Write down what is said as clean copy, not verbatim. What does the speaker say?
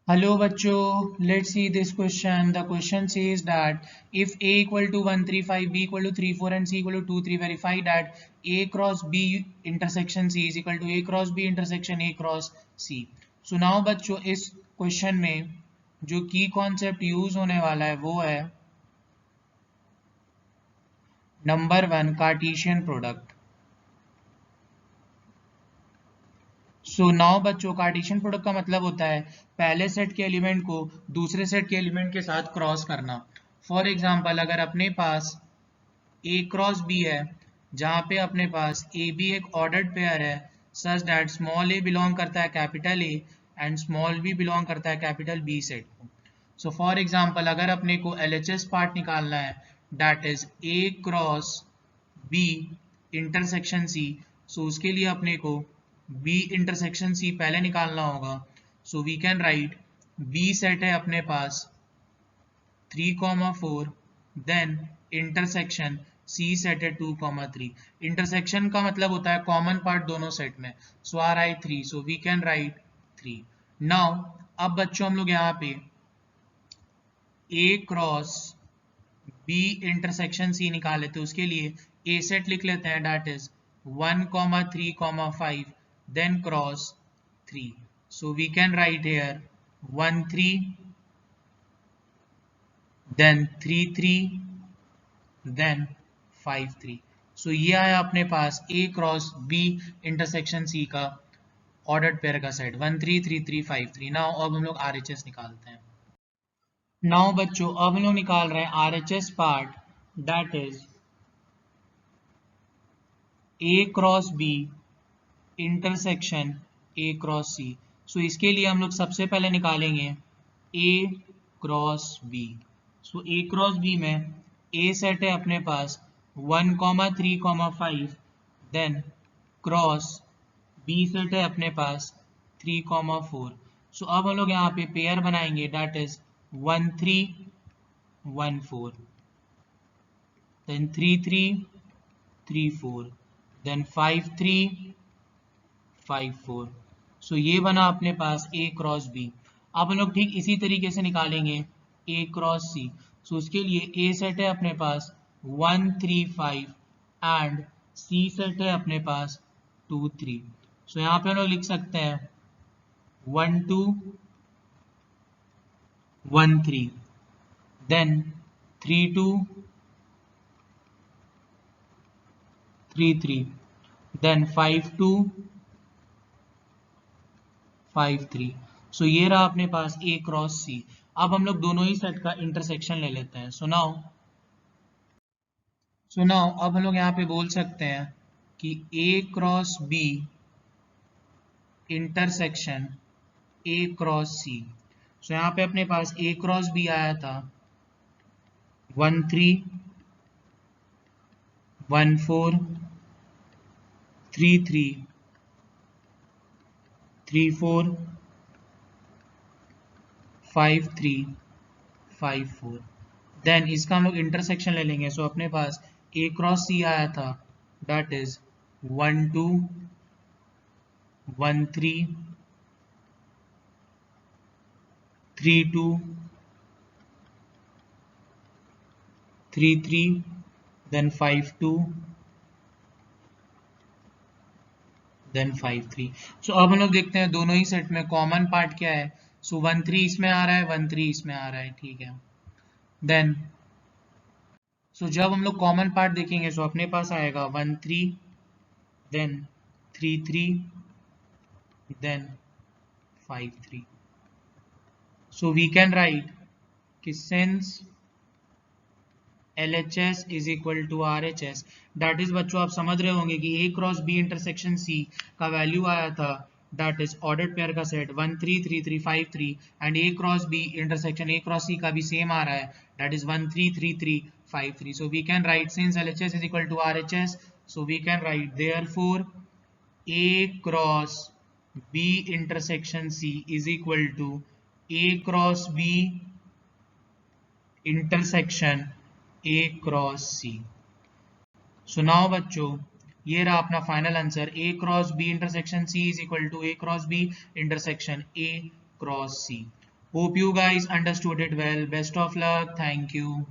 Hello bachcho, let's see this question. The question says that if A equal to 1 3 5, B equal to 3 4 and C equal to 2 3, verify that A cross B intersection C is equal to A cross B intersection A cross C. So now बच्चों इस question में जो की concept use होने वाला है वो है नंबर 1 कार्टेशियन प्रोडक्ट। सो नाउ बच्चों कार्टेशियन प्रोडक्ट का मतलब होता है पहले सेट के एलिमेंट को दूसरे सेट के एलिमेंट के साथ क्रॉस करना। फॉर एग्जांपल अगर अपने पास ए क्रॉस बी है जहां पे अपने पास ए बी एक ऑर्डर्ड पेयर है such that small A belong करता है capital A and small B belong करता है कैपिटल बी सेट को। सो फॉर एग्जांपल अगर अपने को एलएचएस पार्ट निकालना है that is A cross B intersection C. So उसके लिए अपने को बी इंटरसेक्शन सी पहले निकालना होगा। So we can write B set है अपने पास 3,4 देन इंटरसेक्शन सी सेट है 2,3। इंटरसेक्शन का मतलब होता है कॉमन पार्ट दोनों सेट में। So R I 3, so we can write 3। Now अब बच्चों हम लोग यहाँ पे A cross B intersection C निकाले तो उसके लिए ए सेट लिख लेते हैं that is 1,3,5 then cross 3, so we can write here 1 3 then 3 3 then 5 3। so ये आया अपने पास a cross b intersection c का ऑर्डर्ड पेयर का सेट 1 3 3 3 5 3। नाउ अब हम लोग RHS निकालते हैं। नाउ बच्चों अब हम लोग निकाल रहे हैं RHS part that is a cross b intersection A cross C. So इसके लिए हम लोग सबसे पहले निकालेंगे A cross B. So A cross B में ए सेट है अपने पास 1,3,5 देन क्रॉस बी सेट है अपने पास 3,4। सो अब हम लोग यहाँ पे पेयर बनाएंगे दैट इज 1 3 1 4 देन 3 3 3 4 देन 5 3 5 4। सो ये बना अपने पास ए क्रॉस बी। अब हम लोग ठीक इसी तरीके से निकालेंगे ए क्रॉस सी। सो उसके लिए ए सेट है अपने पास 1 3 5 एंड सी सेट है अपने पास 2 3। सो यहाँ पे हम लोग लिख सकते हैं 1 2 1 3 देन 3 2 3 3 देन 5 2 5 3। सो ये रहा अपने पास ए क्रॉस सी। अब हम लोग दोनों ही सेट का इंटरसेक्शन ले लेते हैं। सो नाउ अब हम लोग यहाँ पे बोल सकते हैं कि A cross B intersection A cross C. So यहाँ पे अपने पास ए क्रॉस बी आया था 1 3 1 4 3 3 3 4 5 3 5 4। देन इसका हम लोग इंटरसेक्शन ले लेंगे। सो अपने पास ए क्रॉस सी आया था दैट इज 1 2 1 3 3 2 3 3 देन 5 2 देन 5 3। सो अब हम लोग देखते हैं दोनों ही सेट में कॉमन पार्ट क्या है। सो 1 3 इसमें आ रहा है 1 3 इसमें आ रहा है, ठीक है। देन जब हम लोग कॉमन पार्ट देखेंगे सो अपने पास आएगा 1 3 then 3 3 then 5 3। So we can write कि since LHS is equal to RHS that is बच्चों आप समझ रहे होंगे कि A cross B intersection C का वैल्यू आया था दैट इज ऑर्डर्ड पेयर का set 1 3 3 3 5 3 and A cross B intersection A cross C का भी सेम आ रहा है that is 1 3 3 3 5 3। So we can write since LHS is equal to RHS so we can write therefore A cross B intersection C is equal to A cross B intersection A cross C। So now बच्चों ये रहा अपना final answer A cross B intersection C is equal to A cross B intersection A cross C। Hope you guys understood it well. Best of luck. Thank you.